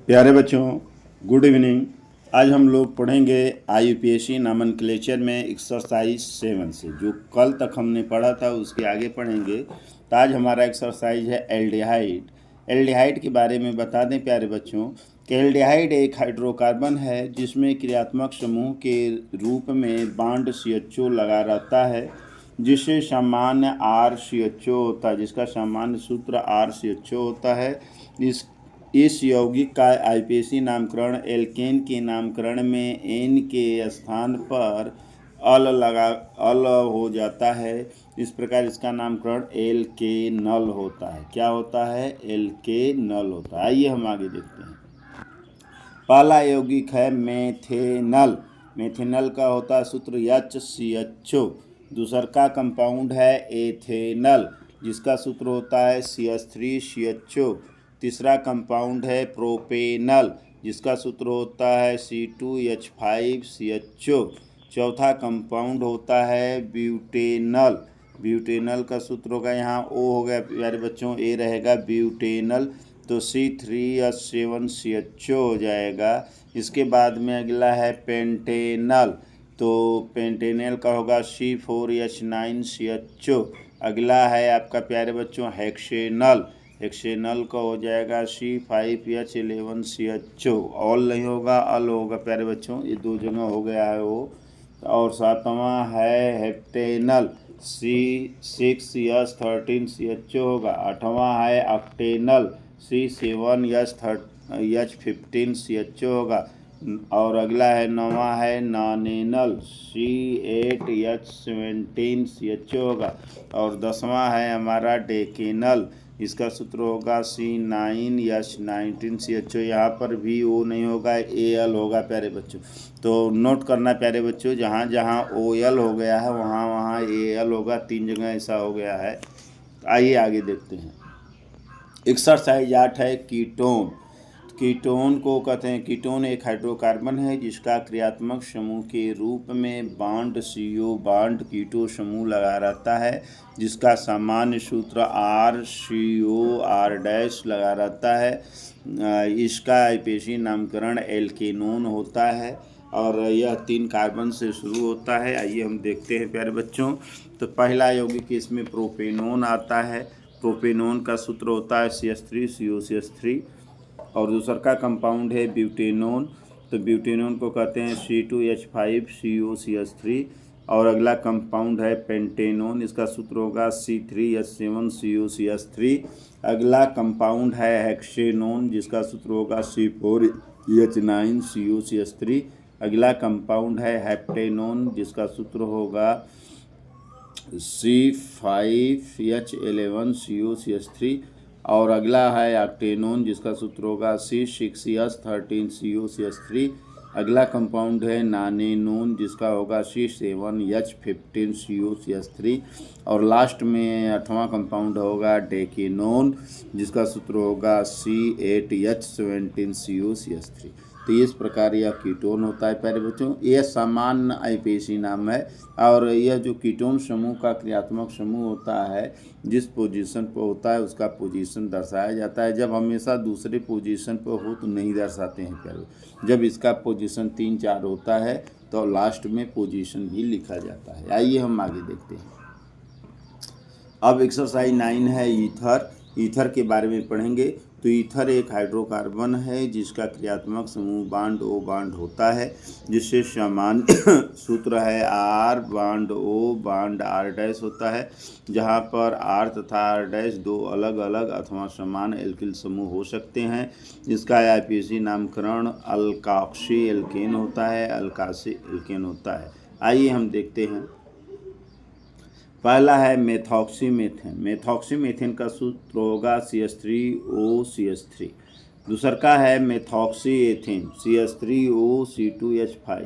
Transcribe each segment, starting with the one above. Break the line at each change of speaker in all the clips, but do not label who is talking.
प्यारे बच्चों, good evening. आज हम लोग पढ़ेंगे IUPAC नॉमेनक्लेचर में एक्सरसाइज 7 से। जो कल तक हमने पढ़ा था उसके आगे पढ़ेंगे। तो आज हमारा एक्सरसाइज है एल्डिहाइड। एल्डिहाइड के बारे में बता दें प्यारे बच्चों कि एल्डिहाइड एक हाइड्रोकार्बन है जिसमें क्रियात्मक समूह के रूप में बॉन्ड CHO लगा रहता है, जिससे सामान्य RCHO होता है, जिसका सामान्य सूत्र RCHO होता है। इस यौगिक का IUPAC नामकरण एल्केन के नामकरण में एन के स्थान पर अल हो जाता है। इस प्रकार इसका नामकरण एल्केनल होता है। क्या होता है? एल्केनल होता है। आइए हम आगे देखते हैं। पहला यौगिक है मेथेनल। मेथेनल का होता है सूत्र HCHO। दूसर का कंपाउंड है एथेनल, जिसका सूत्र होता है CH3CHO। तीसरा कंपाउंड है प्रोपेनल, जिसका सूत्र होता है C2H5CHO। चौथा कंपाउंड होता है ब्यूटेनल। ब्यूटेनल का सूत्र होगा, यहाँ O हो गया प्यारे बच्चों, ए रहेगा ब्यूटेनल, तो C3H7CHO हो जाएगा। इसके बाद में अगला है पेंटेनल, तो पेंटेनल का होगा C4H9CHO। अगला है आपका प्यारे बच्चों हेक्सेनल। हेक्सेनल का हो जाएगा C5H11CHO। ऑल नहीं होगा, अल होगा प्यारे बच्चों, ये दो जगह हो गया है वो। और सातवां है हेप्टेनल, C6H13CHO होगा। आठवां है ऑक्टेनल, C7H15CHO होगा। और अगला है नौवां है नॉनेनल, C8H17CHO होगा। और 10वां है हमारा डेकेनल, इसका सूत्र होगा C9H19CHO। यहाँ पर भी ओ नहीं होगा, AL होगा प्यारे बच्चों। तो नोट करना प्यारे बच्चों, जहाँ जहाँ OL हो गया है वहाँ वहाँ AL होगा। 3 जगह ऐसा हो गया है। आइए आगे देखते हैं। एक्सरसाइज 8 है कीटोन। कीटोन को कहते हैं, कीटोन एक हाइड्रोकार्बन है जिसका क्रियात्मक समूह के रूप में बॉन्ड CO बॉन्ड कीटो समूह लगा रहता है, जिसका सामान्य सूत्र RCOR- लगा रहता है। इसका IUPAC नामकरण एल्केनोन होता है और यह 3 कार्बन से शुरू होता है। आइए हम देखते हैं प्यारे बच्चों। तो पहला यौगिक इसमें प्रोपेनोन आता है। प्रोपेनोन का सूत्र होता है CH3COCH3। और दूसर का कंपाउंड है ब्यूटेनोन, तो ब्यूटेनोन को कहते हैं C2H5COCH3। और अगला कंपाउंड है पेंटेनोन, इसका सूत्र होगा C3H7COCH3। अगला कंपाउंड है हेक्सेनोन, जिसका सूत्र होगा C4H9COCH3। अगला कंपाउंड है हेप्टेनोन, जिसका सूत्र होगा C5H11COCH3। और अगला है ऑक्टेनोन, जिसका सूत्र होगा C6H13COCH3। अगला कंपाउंड है नानेनोन, जिसका होगा C7H15COCH3। और लास्ट में 8वां कंपाउंड होगा डेकेनोन, जिसका सूत्र होगा C8H17COCH3। तो इस प्रकार यह कीटोन होता है प्यारे बच्चों। यह सामान्य IUPAC नाम है। और यह जो कीटोन समूह का क्रियात्मक समूह होता है, जिस पोजीशन पर होता है उसका पोजीशन दर्शाया जाता है। जब हमेशा दूसरे पोजीशन पर हो तो नहीं दर्शाते हैं प्यारे। जब इसका पोजीशन 3-4 होता है तो लास्ट में पोजीशन भी लिखा जाता है। आइए हम आगे देखते हैं। अब एक्सरसाइज 9 है ईथर। ईथर के बारे में पढ़ेंगे। तो ईथर एक हाइड्रोकार्बन है जिसका क्रियात्मक समूह बॉन्ड O बॉन्ड होता है, जिससे सामान्य सूत्र है R bond O bond R- होता है, जहाँ पर R तथा R- दो अलग अलग अथवा समान एल्किल समूह हो सकते हैं। इसका IUPAC नामकरण अल्काक्सी एल्केन होता है, अल्कासी एल्केन होता है। आइए हम देखते हैं। पहला है मेथॉक्सीमेथेन। मेथॉक्सीमेथेन का सूत्र होगा CH3OCH3। दूसर का है मेथॉक्सी एथेन, CH3OC2H5।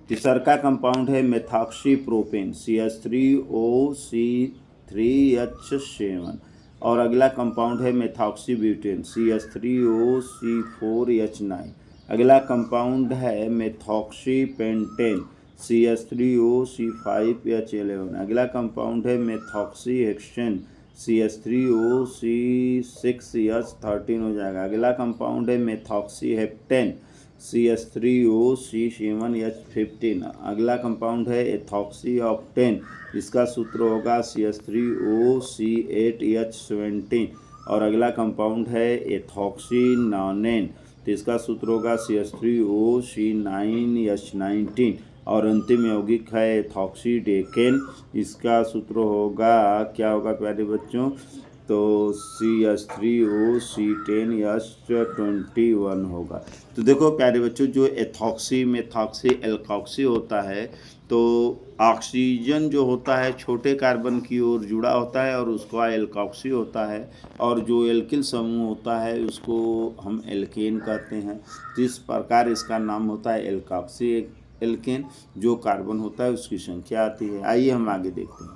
तीसर का कंपाउंड है मेथॉक्सी प्रोपेन, CH3OC3H7। और अगला कंपाउंड है मेथॉक्सी ब्यूटेन, CH3OC4H9। अगला कंपाउंड है मेथॉक्सी पेंटेन, CH3OC5H11। अगला कंपाउंड है मेथॉक्सी हेक्सेन, CH3OC6H13 हो जाएगा। अगला कंपाउंड है मेथॉक्सीहेप्टेन, CH3OC7H15। अगला कंपाउंड है एथॉक्सी ऑक्टेन, इसका सूत्र होगा CH3OC8H17। और अगला कंपाउंड है एथॉक्सी नॉनेन, तो इसका सूत्र होगा CH3OC9H19। और अंतिम यौगिक है एथॉक्सीडेकेन, इसका सूत्र होगा, क्या होगा प्यारे बच्चों, तो CH3OC10H21 होगा। तो देखो प्यारे बच्चों, जो एथॉक्सी मेथॉक्सी एल्कॉक्सी होता है, तो ऑक्सीजन जो होता है छोटे कार्बन की ओर जुड़ा होता है और उसका एल्कॉक्सी होता है, और जो एल्किल समूह होता है उसको हम एल्केन कहते हैं। तो इस प्रकार इसका नाम होता है एल्कॉक्सी एल्केन। जो कार्बन होता है उसकी संख्या आती है। आइए हम आगे देखते हैं।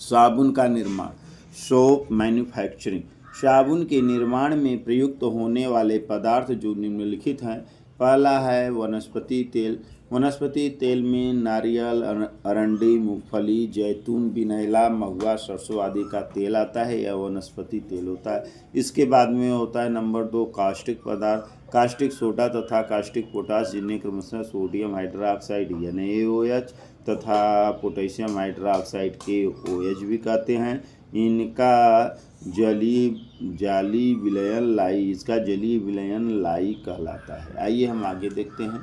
साबुन का निर्माण, सोप मैन्युफैक्चरिंग। साबुन के निर्माण में प्रयुक्त होने वाले पदार्थ जो निम्नलिखित हैं। पहला है वनस्पति तेल। वनस्पति तेल में नारियल, अरंडी, मूंगफली, जैतून, बिनैला, महुआ, सरसों आदि का तेल आता है, यह वनस्पति तेल होता है। इसके बाद में होता है नंबर 2 कास्टिक पदार्थ, कास्टिक सोडा तथा कास्टिक पोटाश, जिन्हें क्रमशः सोडियम हाइड्रोक्साइड NaOH तथा पोटेशियम हाइड्रोक्साइड KOH भी कहते हैं। इनका जाली विलयन लाई, इसका जलीय विलयन लाई कहलाता है। आइए हम आगे देखते हैं।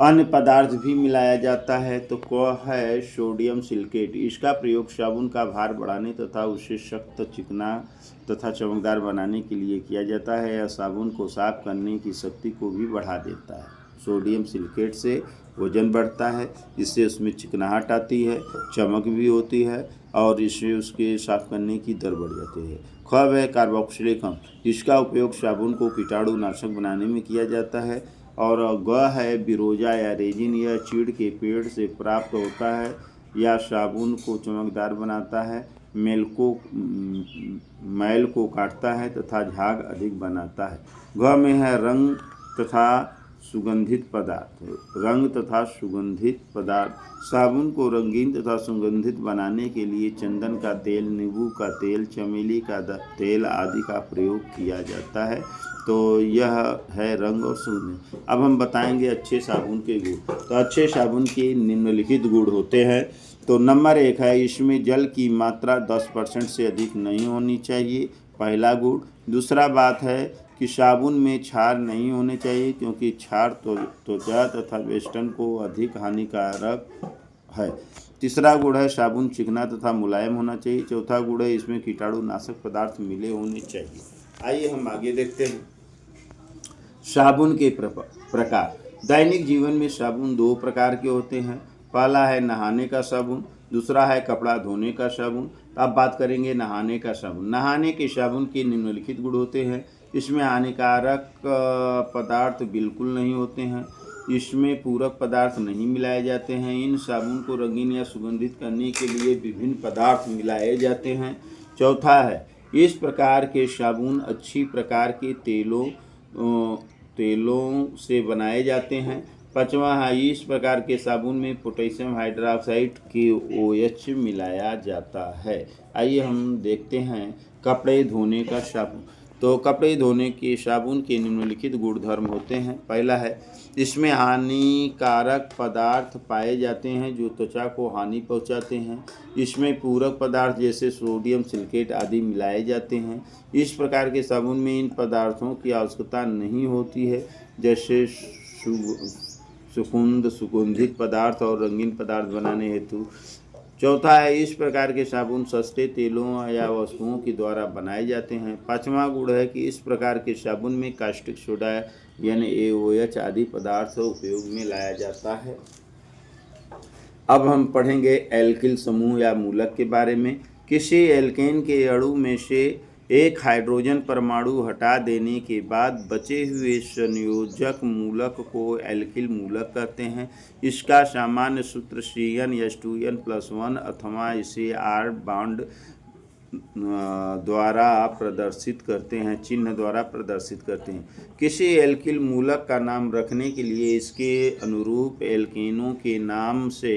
अन्य पदार्थ भी मिलाया जाता है, तो वह है सोडियम सिलिकेट। इसका प्रयोग साबुन का भार बढ़ाने तथा उसे सख्त, चिकना तथा चमकदार बनाने के लिए किया जाता है। यह साबुन को साफ करने की शक्ति को भी बढ़ा देता है। सोडियम सिलिकेट से वजन बढ़ता है, इससे उसमें चिकनाहट आती है, चमक भी होती है, और इससे उसके साफ करने की दर बढ़ जाती है। खब है कार्बोक्सिलिक अम्ल। इसका उपयोग साबुन को कीटाणुनाशक बनाने में किया जाता है। और ग है बिरोजा या रेजिन। यह चीड़ के पेड़ से प्राप्त होता है या साबुन को चमकदार बनाता है, मैल को काटता है तथा झाग अधिक बनाता है। घ में है रंग तथा सुगंधित पदार्थ। रंग तथा सुगंधित पदार्थ, साबुन को रंगीन तथा सुगंधित बनाने के लिए चंदन का तेल, नींबू का तेल, चमेली का तेल आदि का प्रयोग किया जाता है। तो यह है रंग और सुगंध। अब हम बताएंगे अच्छे साबुन के गुण। तो अच्छे साबुन के निम्नलिखित गुण होते हैं। तो नंबर 1 है, इसमें जल की मात्रा 10% से अधिक नहीं होनी चाहिए, पहला गुण। दूसरा बात है कि साबुन में क्षार नहीं होने चाहिए, क्योंकि क्षार त्वचा तथा वेस्टर्न को अधिक हानिकारक है। तीसरा गुण है, साबुन चिकना तथा मुलायम होना चाहिए। चौथा गुण है, इसमें कीटाणुनाशक पदार्थ मिले होने चाहिए। आइए हम आगे देखते हैं। साबुन के प्रकार। दैनिक जीवन में साबुन 2 प्रकार के होते हैं। पहला है नहाने का साबुन, दूसरा है कपड़ा धोने का साबुन। अब बात करेंगे नहाने का साबुन। नहाने के साबुन के निम्नलिखित गुण होते हैं। इसमें हानिकारक पदार्थ बिल्कुल नहीं होते हैं। इसमें पूरक पदार्थ नहीं मिलाए जाते हैं। इन साबुन को रंगीन या सुगंधित करने के लिए विभिन्न पदार्थ मिलाए जाते हैं। चौथा है, इस प्रकार के साबुन अच्छी प्रकार के तेलों से बनाए जाते हैं। पांचवा है, इस प्रकार के साबुन में पोटेशियम हाइड्रोक्साइड KOH मिलाया जाता है। आइए हम देखते हैं कपड़े धोने का साबुन। तो कपड़े धोने के साबुन के निम्नलिखित गुणधर्म होते हैं। पहला है, इसमें हानिकारक पदार्थ पाए जाते हैं जो त्वचा को हानि पहुंचाते हैं। इसमें पूरक पदार्थ जैसे सोडियम सिलिकेट आदि मिलाए जाते हैं। इस प्रकार के साबुन में इन पदार्थों की आवश्यकता नहीं होती है, जैसे सुगंधित पदार्थ और रंगीन पदार्थ बनाने हेतु। चौथा है, इस प्रकार के साबुन सस्ते तेलों या वस्तुओं के द्वारा बनाए जाते हैं। पांचवा गुण है कि इस प्रकार के साबुन में कास्टिक सोडा NaOH आदि पदार्थ उपयोग में लाया जाता है। अब हम पढ़ेंगे एल्किल समूह या मूलक के बारे में। किसी एल्केन के अणु में से एक हाइड्रोजन परमाणु हटा देने के बाद बचे हुए संयोजक मूलक को एल्किल मूलक कहते हैं। इसका सामान्य सूत्र CnH2n+1 अथवा इसे R बॉन्ड द्वारा प्रदर्शित करते हैं, चिन्ह द्वारा प्रदर्शित करते हैं। किसी एल्किल मूलक का नाम रखने के लिए इसके अनुरूप एल्केनों के नाम से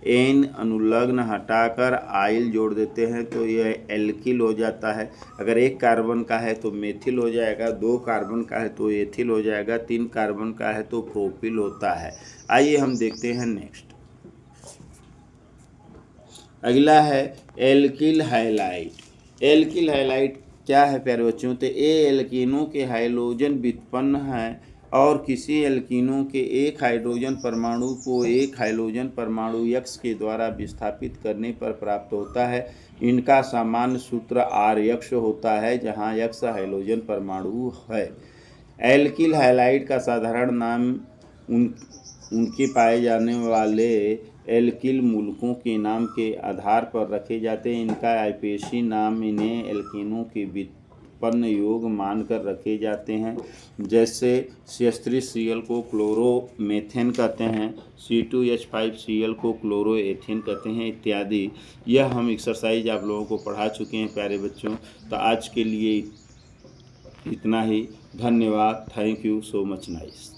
एन अनुलग्न हटाकर आइल जोड़ देते हैं तो यह एल्किल हो जाता है। अगर 1 कार्बन का है तो मेथिल हो जाएगा, 2 कार्बन का है तो एथिल हो जाएगा, 3 कार्बन का है तो प्रोपिल होता है। आइए हम देखते हैं नेक्स्ट। अगला है एल्किल हैलाइड। एल्किल हैलाइड क्या है प्यारे बच्चों? तो ये एल्कीनों के हाइड्रोजन व्युत्पन्न है और किसी एल्कीनों के एक हाइड्रोजन परमाणु को एक हाइड्रोजन परमाणु यक्स के द्वारा विस्थापित करने पर प्राप्त होता है। इनका सामान्य सूत्र RX होता है, जहाँ यक्स हाइड्रोजन परमाणु है। एल्किल हैलाइड का साधारण नाम उनके पाए जाने वाले एल्किल मूलकों के नाम के आधार पर रखे जाते हैं। इनका आईपीएसी नाम इन्हें एल्केनों के व्युत्पन्न योग मानकर रखे जाते हैं। जैसे CH3Cl को क्लोरोमेथेन कहते हैं, C2H5Cl को क्लोरोएथेन कहते हैं इत्यादि। यह हम एक्सरसाइज आप लोगों को पढ़ा चुके हैं प्यारे बच्चों। तो आज के लिए इतना ही। धन्यवाद। Thank you so much nice.